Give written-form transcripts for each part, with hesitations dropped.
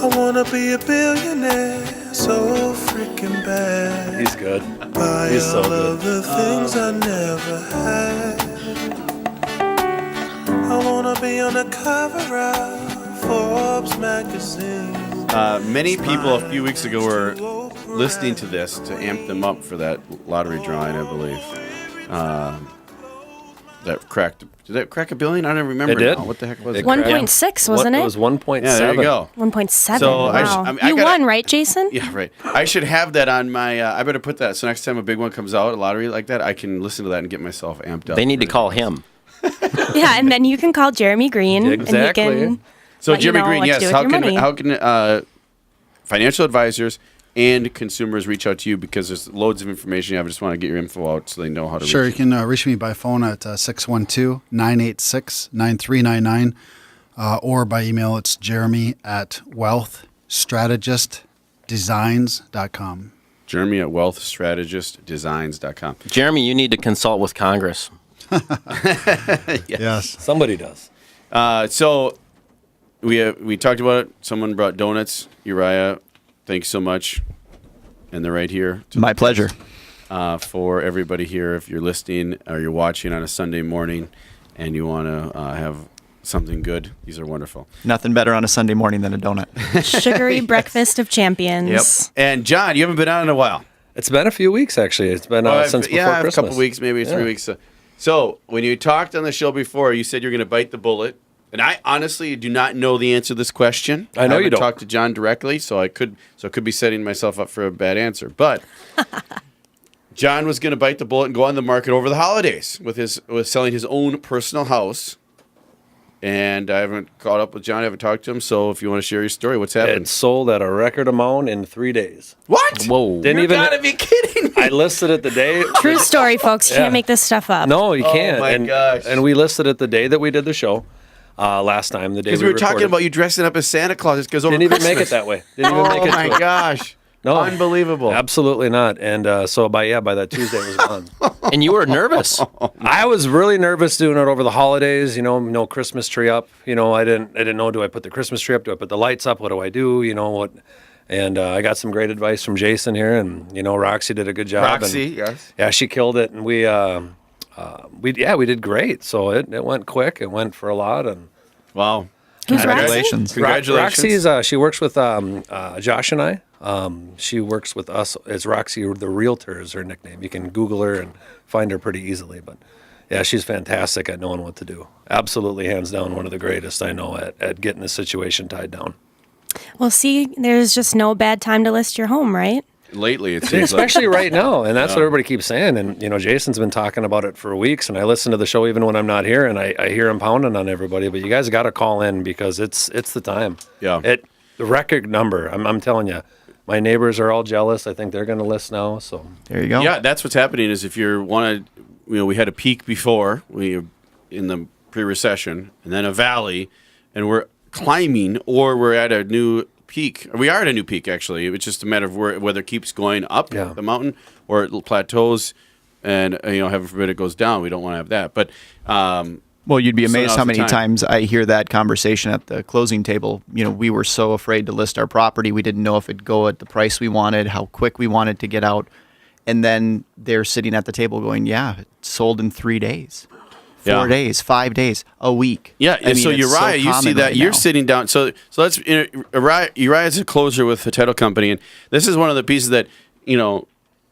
I wanna be a billionaire, so freaking bad. He's good. Buy He's so all of good. the things I never had. I wanna be on the cover of Forbes magazine. Many people a few weeks ago were listening to this to amp them up for that lottery drawing, I believe. Did that crack a billion? I don't remember. It did. Now. What the heck was it? 1.6, wasn't it? It was 1.7. Yeah, there you go. 1.7. So Wow. I You gotta- won, right, Jason? Yeah, right. I should have that on my. I better put that. So next time a big one comes out, a lottery like that, I can listen to that and get myself amped up. They need to call him. Yeah, and then you can call Jeremy Green. Exactly. And he can So let you Jeremy know Green, what to yes. do with How your money. can financial advisors and consumers reach out to you, because there's loads of information. I just want to get your info out so they know how to Sure, you reach you. can reach me by phone at 612-986-9399 or by email. It's jeremy@wealthstrategistdesigns.com. Jeremy at wealthstrategistdesigns.com. Jeremy, you need to consult with Congress. Yes. Somebody does. So we talked about it. Someone brought donuts. Uriah, thanks so much. And they're right here. My pleasure. For everybody here, if you're listening or you're watching on a Sunday morning and you want to have something good, these are wonderful. Nothing better on a Sunday morning than a donut. Sugary breakfast of champions. And John, you haven't been on in a while. It's been a few weeks, actually. It's been since before Christmas. a couple weeks, maybe 3 weeks. So when you talked on the show before, you said you're going to bite the bullet. And I honestly do not know the answer to this question. I know you haven't don't. talked to John directly, so I could be setting myself up for a bad answer. But John was going to bite the bullet and go on the market over the holidays with selling his own personal house. And I haven't caught up with John. I haven't talked to him. So if you want to share your story, what's happened? It sold at a record amount in 3 days. What? Whoa. Didn't You even. gotta be kidding me. I listed it the day. True story, folks. You Yeah. can't make this stuff up. No, you can't. my and, gosh. And we listed it the day that we did the show last time. The day Because we were talking about you dressing up as Santa Claus. It goes over Didn't even Christmas. make it that way. Didn't even make Oh it. my to it. gosh! No. Unbelievable. Absolutely not. And so by that Tuesday it was gone. And you were nervous. I was really nervous doing it over the holidays. No Christmas tree up. I didn't know. Do I put the Christmas tree up? Do I put the lights up? What do I do? What? And I got some great advice from Jason here, and Roxy did a good job. Roxy, and, yes. Yeah, she killed it, and we did great. So it went quick. It went for a lot, and Wow. Who's Roxy? Congratulations. Congratulations. Roxy's she works with Josh and I. She works with us as Roxy the Realtor is her nickname. You can Google her and find her pretty easily. But yeah, she's fantastic at knowing what to do. Absolutely, hands down, one of the greatest I know at getting the situation tied down. Well, see, there's just no bad time to list your home, right? Lately, it seems like. Especially right now, and that's what everybody keeps saying. And Jason's been talking about it for weeks, and I listen to the show even when I'm not here, and I hear him pounding on everybody. But you guys got to call in because it's the time. Yeah. The record number. I'm telling you, my neighbors are all jealous. I think they're going to list now. So There you go. Yeah, that's what's happening. Is if you want to, we had a peak before in the pre-recession, and then a valley, and we're climbing, or we're at a new peak. We are at a new peak, actually. It's just a matter of whether it keeps going up the mountain or it plateaus, and heaven forbid it goes down. We don't want to have that. But Well, you'd be So amazed now's how the many time. times I hear that conversation at the closing table. We were so afraid to list our property. We didn't know if it'd go at the price we wanted, how quick we wanted to get out. And then they're sitting at the table going, yeah, it sold in 3 days, 4 days, 5 days, a week. yeah, I mean, so it's Uriah, you see common that right you're now. sitting down. So let's Uriah is a closer with the title company, and this is one of the pieces that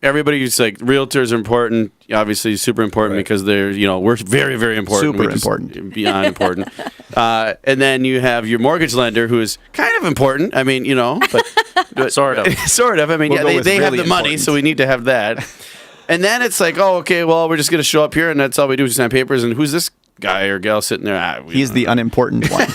everybody's like realtors are important, obviously super important because they're we're very, very important. Super We're just important. beyond important. And then you have your mortgage lender who is kind of important. I mean, but Sort of. sort of. I mean, We'll go they with have really the money, important. so we need to have that. And then it's like, oh, okay, well, we're just going to show up here, and that's all we do is sign papers. And who's this guy or gal sitting there? He's the unimportant one.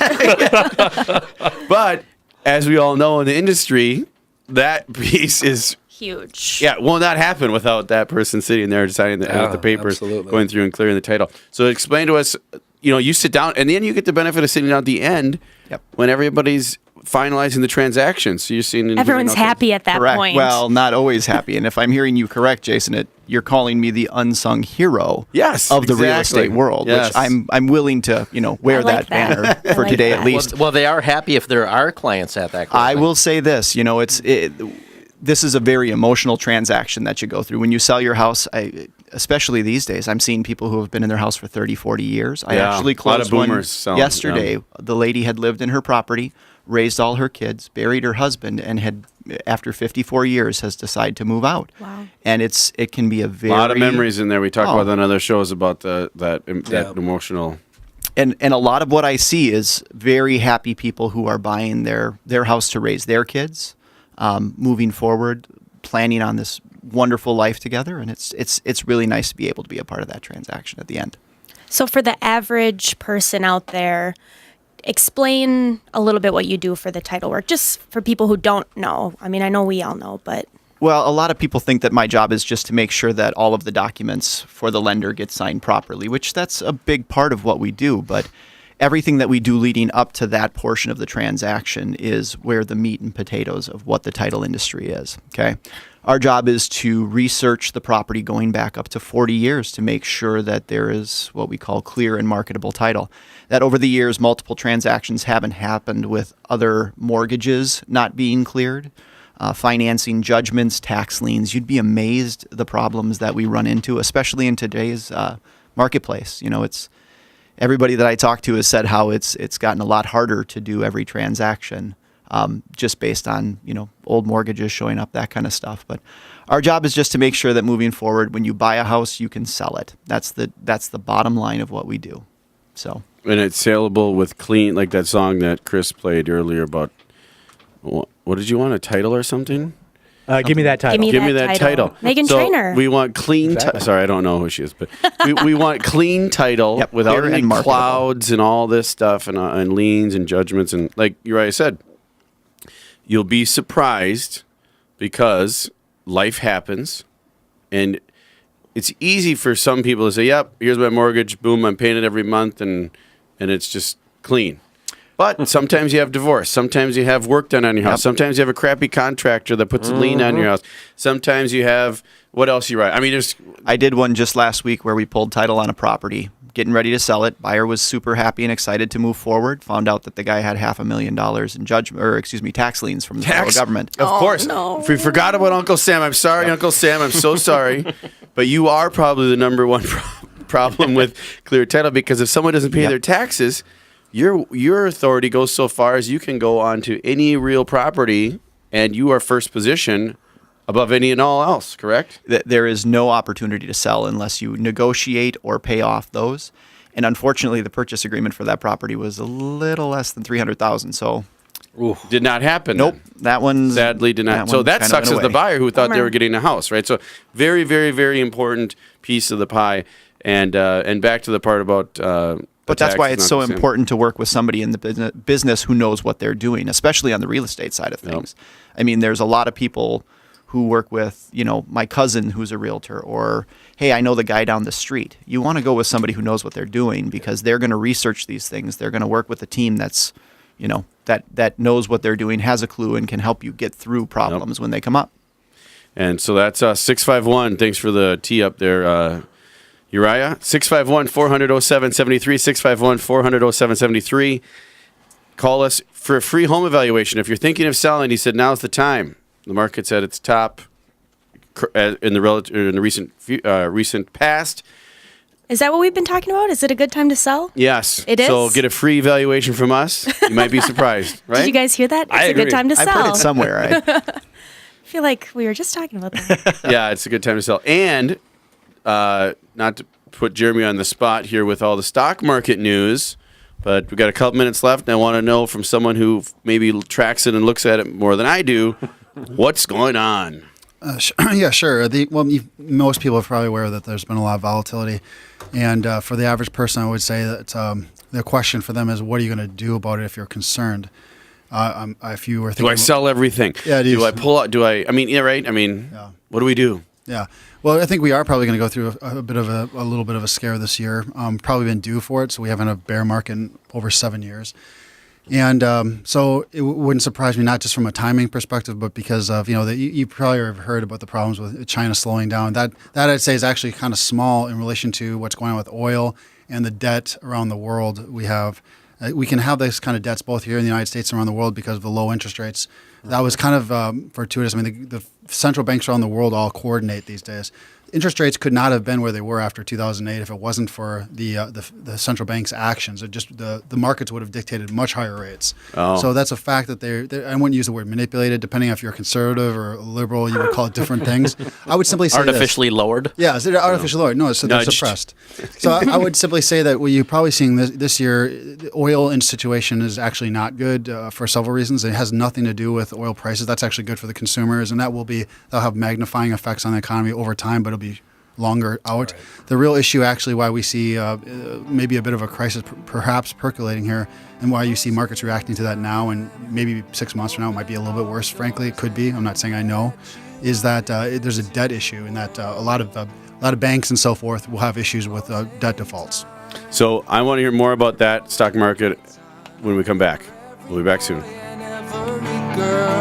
But as we all know in the industry, that piece is Huge. will not happen without that person sitting there signing with the papers, absolutely. going through and clearing the title. So explain to us, you sit down, and then you get the benefit of sitting down at the end Yep. when everybody's finalizing the transaction. So you're seeing Everyone's happy at that Correct. point. Well, not always happy. And if I'm hearing you correct, Jason, you're calling me the unsung hero Yes, of the real exactly. estate world, Yes. which I'm willing to wear I like that that. banner I for like today that. at least. Well, they are happy if there are clients at that closing. I will say this, this is a very emotional transaction that you go through. When you sell your house, especially these days, I'm seeing people who have been in their house for 30, 40 years. I Yeah, actually a lot of closed one boomers selling, yesterday. yeah. The lady had lived in her property, raised all her kids, buried her husband, and had, after 54 years, has decided to move out. Wow. And it can be a A very... lot of memories in there. We talked Oh. about that on other shows about that Yeah. emotional. And a lot of what I see is very happy people who are buying their house to raise their kids, moving forward, planning on this wonderful life together, and it's really nice to be able to be a part of that transaction at the end. So for the average person out there, explain a little bit what you do for the title work, just for people who don't know. I mean, I know we all know, but Well, a lot of people think that my job is just to make sure that all of the documents for the lender get signed properly, which that's a big part of what we do. But everything that we do leading up to that portion of the transaction is where the meat and potatoes of what the title industry is. Okay. Our job is to research the property going back up to 40 years to make sure that there is what we call clear and marketable title. That over the years, multiple transactions haven't happened with other mortgages not being cleared. Financing judgments, tax liens. You'd be amazed the problems that we run into, especially in today's marketplace. It's everybody that I talk to has said how it's gotten a lot harder to do every transaction, just based on old mortgages showing up, that kind of stuff. But our job is just to make sure that moving forward, when you buy a house, you can sell it. That's the bottom line of what we do. So. And it's saleable with clean, like that song that Chris played earlier about. What did you want, a title or something? Give me that title. Give me that title. Meghan So Trainor. We want clean. Sorry, I don't know who she is, but we want clean title Yep, without clear any and marketable. clouds and all this stuff and liens and judgments and like you already said. You'll be surprised because life happens, and it's easy for some people to say, "Yep, here's my mortgage. Boom, I'm paying it every month," and it's just clean. But sometimes you have divorce. Sometimes you have work done on your house. Yep. Sometimes you have a crappy contractor that puts a lien on your house. Sometimes you have what else you write. I mean, there's I did one just last week where we pulled title on a property, getting ready to sell it. Buyer was super happy and excited to move forward. Found out that the guy had $500,000 in tax liens from the federal government. Of course. no. If we forgot about Uncle Sam, I'm sorry, Uncle Sam. I'm so sorry. But you are probably the number one problem with clear title, because if someone doesn't pay their taxes, your authority goes so far as you can go onto any real property and you are first position above any and all else, correct? There is no opportunity to sell unless you negotiate or pay off those. And unfortunately, the purchase agreement for that property was a little less than $300,000. So Did not happen. nope, then. that one Sadly did not. So that sucks as the buyer who thought they Bummer. were getting a house, right? So very, very, very important piece of the pie. And back to the part about But that's why taxes, it's so Uncle Sam. important to work with somebody in the business who knows what they're doing, especially on the real estate side of things. I mean, there's a lot of people who work with, my cousin who's a realtor, or, hey, I know the guy down the street. You want to go with somebody who knows what they're doing, because they're going to research these things. They're going to work with a team that's, that knows what they're doing, has a clue, and can help you get through problems when they come up. And so that's 651. Thanks for the tee up there, Uriah. 651-400-0773, 651-400-0773. Call us for a free home evaluation. If you're thinking of selling, he said, now's the time. The market's at its top in the recent past. Is that what we've been talking about? Is it a good time to sell? Yes. It So is? get a free evaluation from us. You might be surprised, right? Did you guys hear that? It's I a good agree. time to I sell. put it somewhere. I feel like we were just talking about that. Yeah, it's a good time to sell. And not to put Jeremy on the spot here with all the stock market news, but we've got a couple minutes left, and I want to know from someone who maybe tracks it and looks at it more than I do, what's going on? Yeah, sure. Most people are probably aware that there's been a lot of volatility, and for the average person, I would say that the question for them is, what are you going to do about it if you're concerned? If you were thinking, Do I sell everything? Yeah, do I pull out? I mean, yeah, right? I mean, what do we do? Yeah. Well, I think we are probably going to go through a little bit of a scare this year. Probably been due for it, so we haven't had a bear market in over 7 years. And so it wouldn't surprise me, not just from a timing perspective, but because of, you probably have heard about the problems with China slowing down. That I'd say is actually kind of small in relation to what's going on with oil and the debt around the world we have. We can have this kind of debts both here in the United States and around the world because of the low interest rates. That was kind of fortuitous. I mean, the central banks around the world all coordinate these days. Interest rates could not have been where they were after 2008 if it wasn't for the central bank's actions. It just the markets would have dictated much higher rates. Oh. So that's a fact that I wouldn't use the word manipulated. Depending if you're conservative or liberal, you would call it different things. I would simply say Artificially lowered? Yeah, is it artificially lowered? No, so they're Nudged. suppressed. So I would simply say that what you're probably seeing this year, the oil in situation is actually not good for several reasons. It has nothing to do with oil prices. That's actually good for the consumers, and that'll have magnifying effects on the economy over time, but it'll be longer out. Right. The real issue, actually, why we see maybe a bit of a crisis perhaps percolating here, and why you see markets reacting to that now, and maybe 6 months from now it might be a little bit worse. Frankly, it could be. I'm not saying I know. Is that there's a debt issue, and that a lot of banks and so forth will have issues with debt defaults. So I want to hear more about that stock market when we come back. We'll be back soon. Every girl